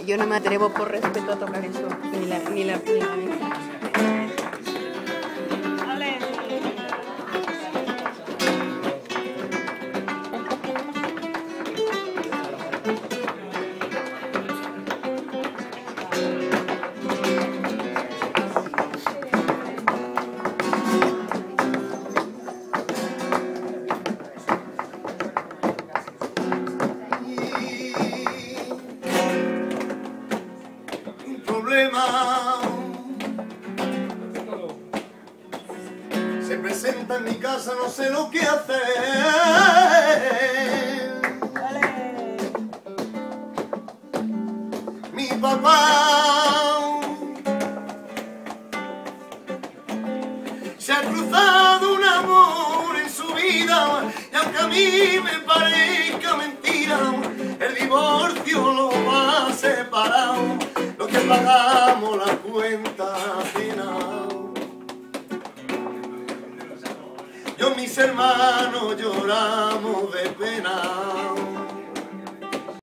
Yo no me atrevo por respeto a tocar eso, ni la mesa. Se presenta en mi casa, no sé lo que hacer. Mi papá se ha cruzado un amor en su vida, y aunque a mí me parezca mentira, el divorcio lo va a separar, lo que pagamos la cuenta final. Yo y mis hermanos lloramos de pena.